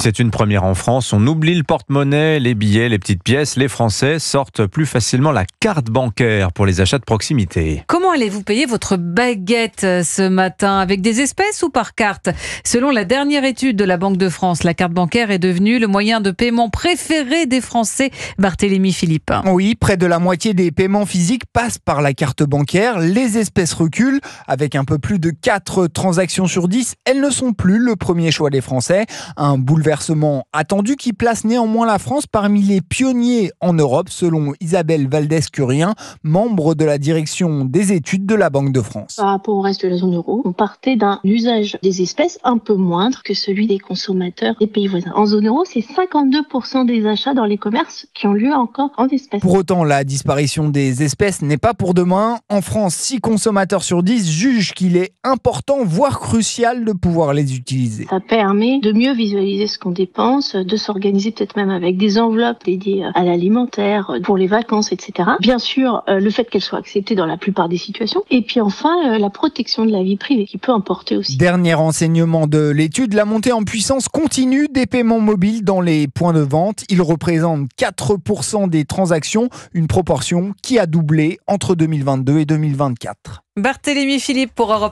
C'est une première en France. On oublie le porte-monnaie, les billets, les petites pièces. Les Français sortent plus facilement la carte bancaire pour les achats de proximité. Comment allez-vous payer votre baguette ce matin? Avec des espèces ou par carte? Selon la dernière étude de la Banque de France, la carte bancaire est devenue le moyen de paiement préféré des Français. Barthélémy Philippe. Oui, près de la moitié des paiements physiques passent par la carte bancaire. Les espèces reculent. Avec un peu plus de 4 transactions sur 10, elles ne sont plus le premier choix des Français. Un bouleversement attendu qui place néanmoins la France parmi les pionniers en Europe, selon Isabelle Valdès-Curien, membre de la direction des études de la Banque de France. Par rapport au reste de la zone euro, on partait d'un usage des espèces un peu moindre que celui des consommateurs des pays voisins. En zone euro, c'est 52% des achats dans les commerces qui ont lieu encore en espèces. Pour autant, la disparition des espèces n'est pas pour demain. En France, 6 consommateurs sur 10 jugent qu'il est important, voire crucial, de pouvoir les utiliser. Ça permet de mieux visualiser ce qu'on dépense, de s'organiser peut-être même avec des enveloppes dédiées à l'alimentaire, pour les vacances, etc. Bien sûr, le fait qu'elles soient acceptées dans la plupart des situations. Et puis enfin, la protection de la vie privée qui peut emporter aussi. Dernier enseignement de l'étude, la montée en puissance continue des paiements mobiles dans les points de vente. Ils représentent 4% des transactions, une proportion qui a doublé entre 2022 et 2024. Barthélémy Philippe pour Europe.